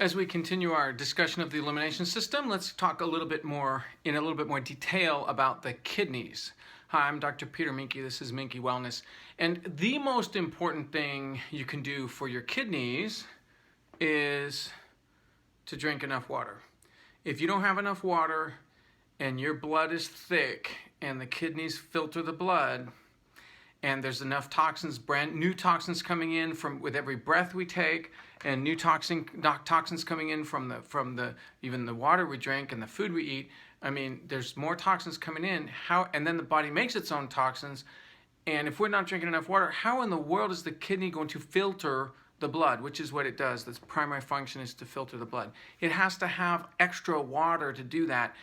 As we continue our discussion of the elimination system, let's talk a little bit more in a little bit more detail about the kidneys. Hi, I'm Dr. Peter Minke. This is Minke Wellness. And the most important thing you can do for your kidneys is to drink enough water. If you don't have enough water and your blood is thick and the kidneys filter the blood, and there's enough toxins, brand new toxins coming in with every breath we take, and new toxins coming in from the even the water we drink and the food we eat. I mean, there's more toxins coming in. And then the body makes its own toxins. And if we're not drinking enough water, how in the world is the kidney going to filter the blood, which is what it does? Its primary function is to filter the blood. It has to have extra water to do that.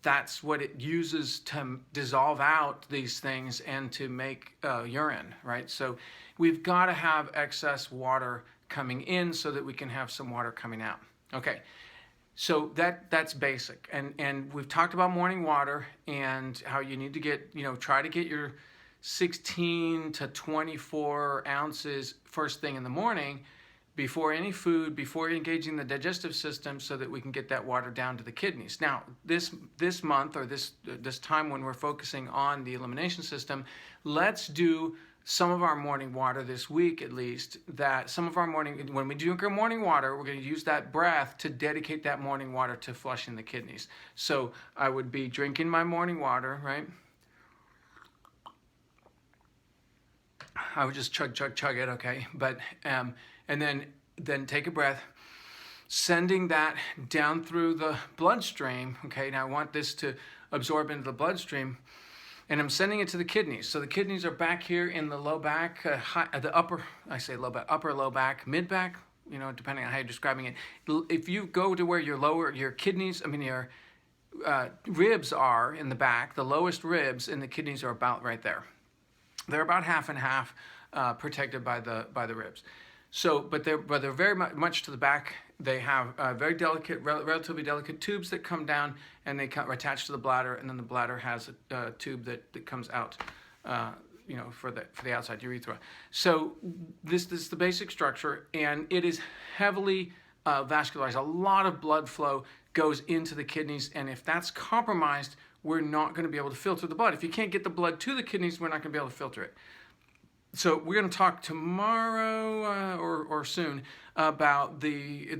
That's what it uses to dissolve out these things and to make urine, right? So we've got to have excess water coming in so that we can have some water coming out. Okay, so that's basic. And we've talked about morning water and how you need to get, try to get your 16 to 24 ounces first thing in the morning before any food, before engaging the digestive system, so that we can get that water down to the kidneys. Now, this month or this time when we're focusing on the elimination system, let's do some of our morning water this week at least, when we drink our morning water, we're going to use that breath to dedicate that morning water to flushing the kidneys. So I would be drinking my morning water, right? I would just chug it, okay? But and then take a breath, sending that down through the bloodstream. Okay, now I want this to absorb into the bloodstream, and I'm sending it to the kidneys. So the kidneys are back here in the low back, the upper, I say low back, upper low back, mid back, depending on how you're describing it. If you go to where your kidneys, your ribs are in the back, the lowest ribs and the kidneys are about right there. They're about half and half protected by the ribs. So, but they're very much to the back. They have very delicate, relatively delicate tubes that come down, and they attach to the bladder, and then the bladder has a tube that comes out, for the outside urethra. So this is the basic structure, and it is heavily vascularized. A lot of blood flow goes into the kidneys, and if that's compromised, we're not going to be able to filter the blood. If you can't get the blood to the kidneys, we're not going to be able to filter it. So we're going to talk tomorrow or soon about the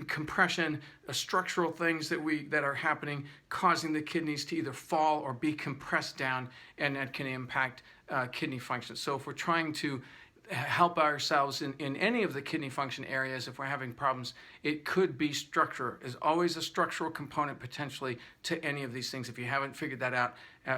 compression, structural things that are happening, causing the kidneys to either fall or be compressed down, and that can impact kidney function. So if we're trying to help ourselves in any of the kidney function areas, if we're having problems, it could be structure. There's always a structural component potentially to any of these things. If you haven't figured that out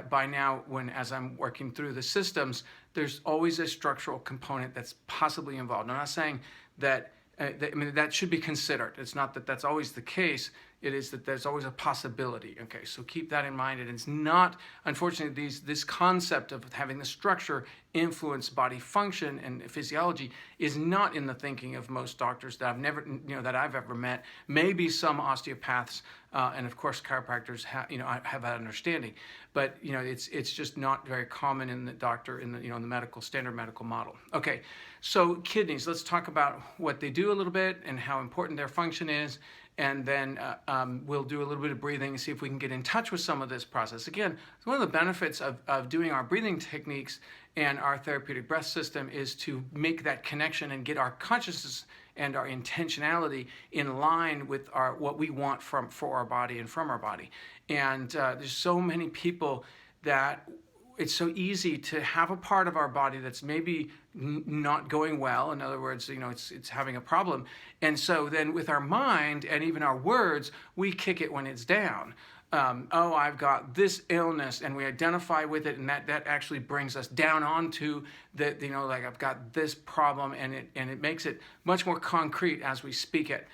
by now, as I'm working through the systems, there's always a structural component that's possibly involved. I'm not saying that that should be considered. It's not that that's always the case. It is that there's always a possibility. Okay, so keep that in mind. And it's not, unfortunately, this concept of having the structure influence body function and physiology is not in the thinking of most doctors that I've ever met. Maybe some osteopaths and of course chiropractors have that understanding, but it's just not very common in the standard medical model. Okay, so kidneys. Let's talk about what they do a little bit and how important their function is. And then we'll do a little bit of breathing and see if we can get in touch with some of this process. Again, one of the benefits of doing our breathing techniques and our therapeutic breath system is to make that connection and get our consciousness and our intentionality in line with what we want for our body and from our body. And there's so many people that it's so easy to have a part of our body that's maybe not going well. In other words, it's having a problem. And so then with our mind and even our words, we kick it when it's down. I've got this illness, and we identify with it, and that actually brings us down onto I've got this problem, and it makes it much more concrete as we speak it.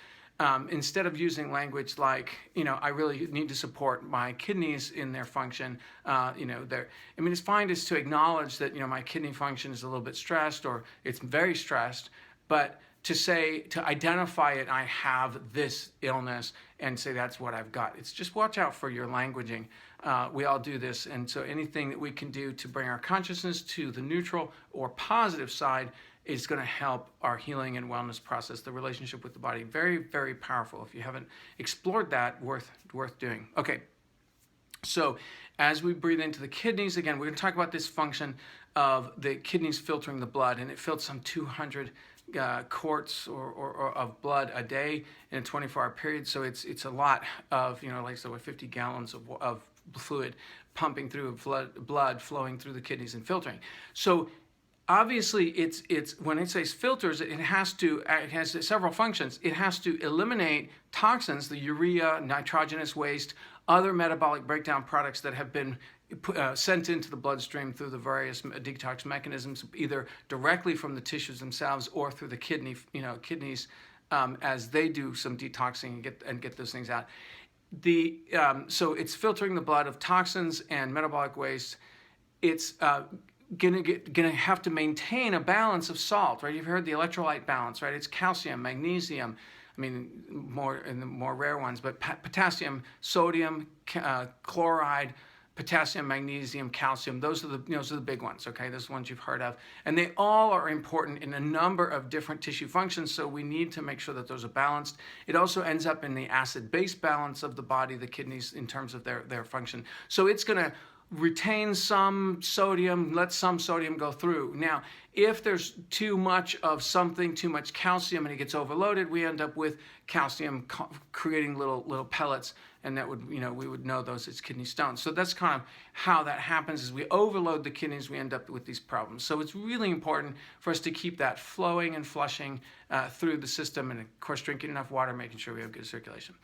Instead of using language like, I really need to support my kidneys in their function, it's fine just to acknowledge that, my kidney function is a little bit stressed or it's very stressed, but to identify it, I have this illness, and say that's what I've got. It's just watch out for your languaging. We all do this, and so anything that we can do to bring our consciousness to the neutral or positive side is going to help our healing and wellness process, the relationship with the body. Very, very powerful. If you haven't explored that, worth doing. Okay, so as we breathe into the kidneys, again, we're going to talk about this function of the kidneys filtering the blood, and it filters some 200 quarts or of blood a day in a 24-hour period. So it's a lot of, like so 50 gallons of fluid pumping through, blood flowing through the kidneys and filtering. So obviously, it's when it says filters, it has several functions. It has to eliminate toxins, the urea, nitrogenous waste, other metabolic breakdown products that have been sent into the bloodstream through the various detox mechanisms, either directly from the tissues themselves or through the kidneys, as they do some detoxing and get those things out. So it's filtering the blood of toxins and metabolic waste. It's gonna have to maintain a balance of salt, right? You've heard the electrolyte balance, right? It's calcium, magnesium. I mean, more in the more rare ones, but potassium, sodium, chloride, potassium, magnesium, calcium. Those are the big ones. Okay, those are the ones you've heard of, and they all are important in a number of different tissue functions. So we need to make sure that those are balanced. It also ends up in the acid-base balance of the body, the kidneys, in terms of their function. So it's going to retain some sodium, let some sodium go through. Now, if there's too much of something, too much calcium, and it gets overloaded, we end up with calcium creating little pellets, and that would, we would know those as kidney stones. So that's kind of how that happens. As we overload the kidneys, we end up with these problems. So it's really important for us to keep that flowing and flushing through the system, and of course, drinking enough water, making sure we have good circulation.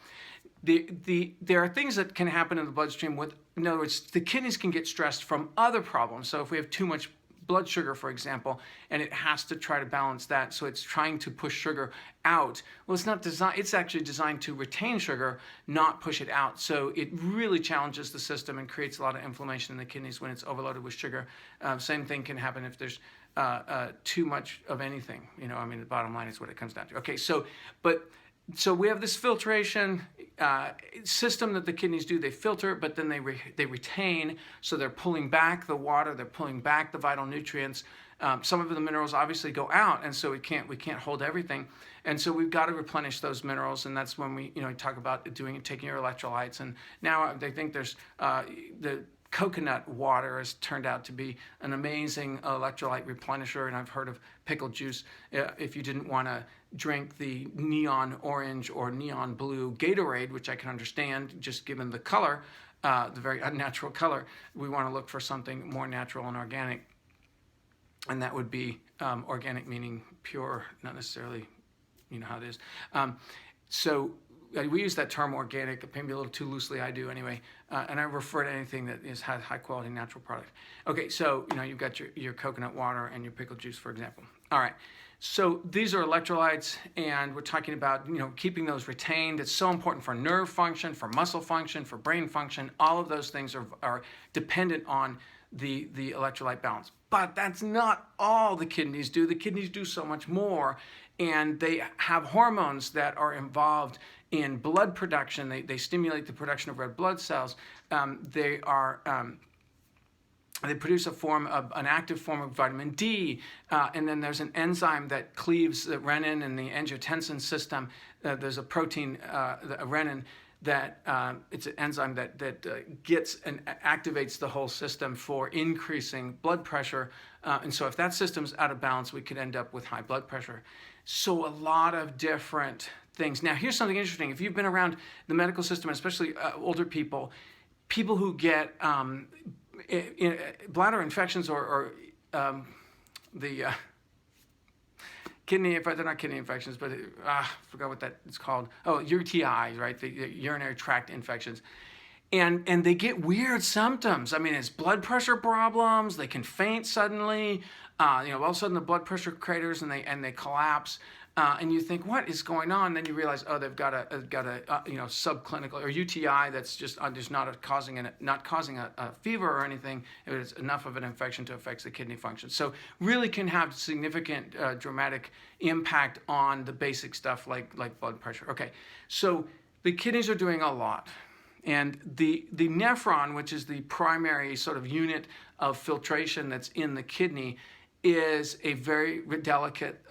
There are things that can happen in the bloodstream in other words, the kidneys can get stressed from other problems. So if we have too much blood sugar, for example, and it has to try to balance that, so it's trying to push sugar out. Well, it's not designed, it's actually designed to retain sugar, not push it out. So it really challenges the system and creates a lot of inflammation in the kidneys when it's overloaded with sugar. Same thing can happen if there's too much of anything. The bottom line is what it comes down to. Okay, so we have this filtration system that the kidneys do. They filter, but then they retain. So they're pulling back the water. They're pulling back the vital nutrients. Some of the minerals obviously go out, and so we can't hold everything. And so we've got to replenish those minerals, and that's when we talk about taking your electrolytes. And now they think there's the coconut water has turned out to be an amazing electrolyte replenisher, and I've heard of pickled juice. If you didn't want to drink the neon orange or neon blue Gatorade, which I can understand just given the color, the very unnatural color, we want to look for something more natural and organic, and that would be organic meaning pure, not necessarily, how it is. So we use that term organic, maybe a little too loosely, I do anyway, and I refer to anything that has high quality natural product. Okay, so you've got your coconut water and your pickled juice, for example. All right, so these are electrolytes, and we're talking about keeping those retained. It's so important for nerve function, for muscle function, for brain function. All of those things are dependent on the electrolyte balance. But that's not all the kidneys do. The kidneys do so much more, and they have hormones that are involved in blood production. They stimulate the production of red blood cells. They produce an active form of vitamin D, and then there's an enzyme that cleaves the renin in the angiotensin system. There's a protein, a renin, that it's an enzyme that gets and activates the whole system for increasing blood pressure. And so if that system's out of balance, we could end up with high blood pressure. So a lot of different things. Now, here's something interesting. If you've been around the medical system, especially older people who get bladder infections or the kidney, they're not kidney infections, but I forgot what that is called. Oh, UTIs, right? The urinary tract infections. And they get weird symptoms. I mean, it's blood pressure problems. They can faint suddenly. All of a sudden the blood pressure craters and they collapse. And you think, what is going on? Then you realize, oh, they've got a subclinical or UTI that's just not causing a fever or anything. It's enough of an infection to affect the kidney function. So really can have significant dramatic impact on the basic stuff like blood pressure. Okay, so the kidneys are doing a lot. And the nephron, which is the primary sort of unit of filtration that's in the kidney, is a very delicate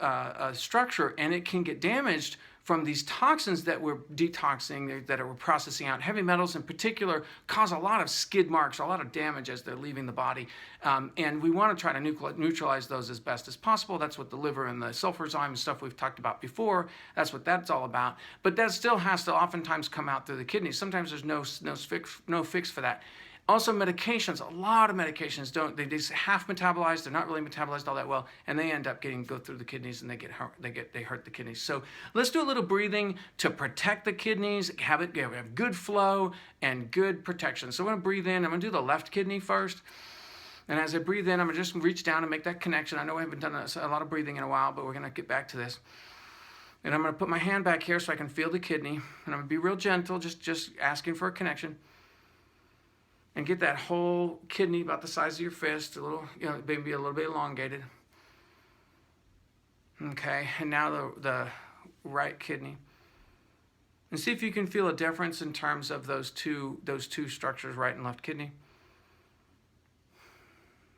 structure, and it can get damaged from these toxins that we're detoxing, that we're processing out. Heavy metals in particular cause a lot of skid marks, a lot of damage as they're leaving the body. And we want to try to neutralize those as best as possible. That's what the liver and the sulfurzyme and stuff we've talked about before, that's what that's all about. But that still has to oftentimes come out through the kidneys. Sometimes there's no fix for that. Also, medications, a lot of medications they just half metabolized, they're not really metabolized all that well, and they end up go through the kidneys, and they hurt the kidneys. So let's do a little breathing to protect the kidneys, have good flow and good protection. So I'm going to breathe in. I'm going to do the left kidney first. And as I breathe in, I'm going to just reach down and make that connection. I know I haven't done a lot of breathing in a while, but we're going to get back to this. And I'm going to put my hand back here so I can feel the kidney. And I'm going to be real gentle, just asking for a connection. And get that whole kidney about the size of your fist, a little, maybe a little bit elongated. Okay, and now the right kidney. And see if you can feel a difference in terms of those two structures, right and left kidney.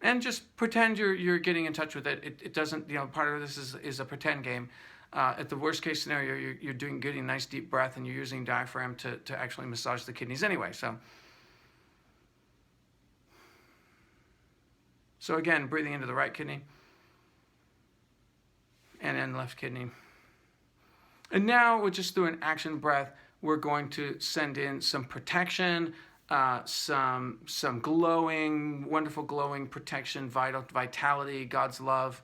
And just pretend you're getting in touch with it. It doesn't, part of this is a pretend game. At the worst case scenario, you're getting a nice deep breath, and you're using diaphragm to actually massage the kidneys anyway. So again, breathing into the right kidney and then left kidney. And now we're just doing action breath. We're going to send in some protection, some glowing, wonderful glowing protection, vitality, God's love,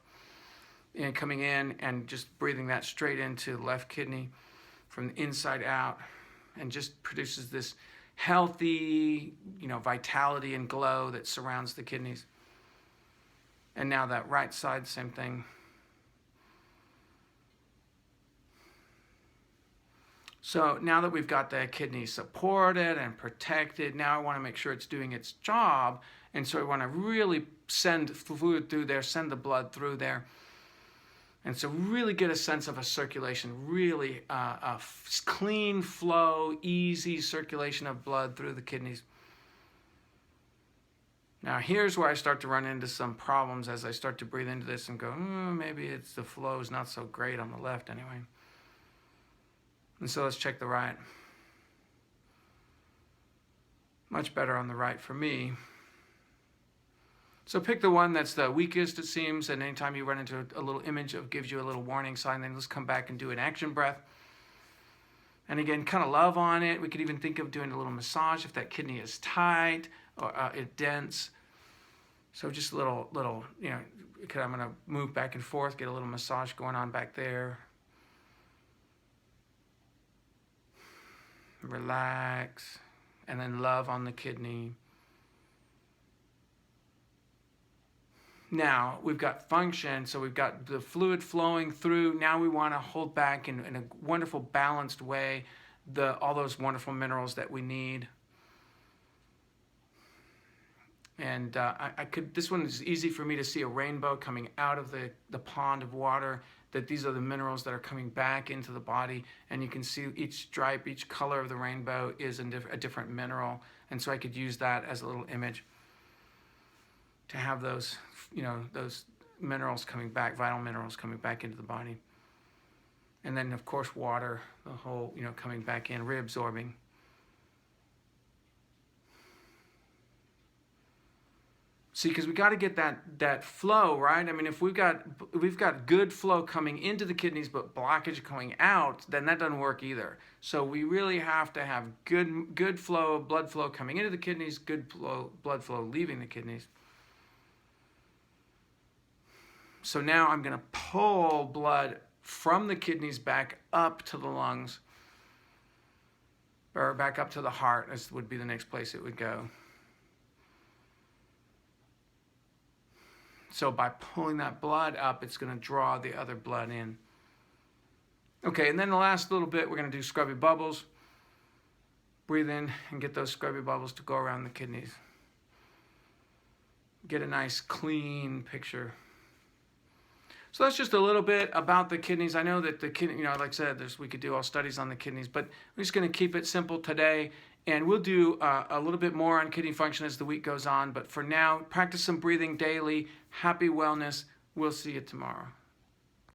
and coming in and just breathing that straight into the left kidney from the inside out, and just produces this healthy, vitality and glow that surrounds the kidneys. And now that right side, same thing. So now that we've got the kidney supported and protected, now I want to make sure it's doing its job. And so I want to really send fluid through there, send the blood through there. And so really get a sense of a circulation, really a clean flow, easy circulation of blood through the kidneys. Now here's where I start to run into some problems as I start to breathe into this and go, maybe the flow is not so great on the left anyway. And so let's check the right. Much better on the right for me. So pick the one that's the weakest, it seems, and anytime you run into a little image of gives you a little warning sign, then let's come back and do an action breath. And again, kind of love on it. We could even think of doing a little massage if that kidney is tight or dense. So just a little, I'm going to move back and forth, get a little massage going on back there. Relax, and then love on the kidney. Now we've got function, so we've got the fluid flowing through. Now we want to hold back in a wonderful balanced way all those wonderful minerals that we need. And this one is easy for me to see a rainbow coming out of the pond of water, that these are the minerals that are coming back into the body. And you can see each stripe, each color of the rainbow is a different mineral. And so I could use that as a little image to have those, those minerals coming back, vital minerals coming back into the body. And then, of course, water, the whole, coming back in, reabsorbing. See, because we got to get that flow, right? I mean, if we've got good flow coming into the kidneys but blockage going out, then that doesn't work either. So we really have to have good flow, blood flow coming into the kidneys, good blood flow leaving the kidneys. So now I'm going to pull blood from the kidneys back up to the lungs, or back up to the heart, as would be the next place it would go. So by pulling that blood up, it's going to draw the other blood in. Okay, and then the last little bit, we're going to do scrubby bubbles. Breathe in and get those scrubby bubbles to go around the kidneys. Get a nice clean picture. So that's just a little bit about the kidneys. I know that the kidney, like I said, we could do all studies on the kidneys, but we're just going to keep it simple today. And we'll do a little bit more on kidney function as the week goes on. But for now, practice some breathing daily. Happy wellness. We'll see you tomorrow.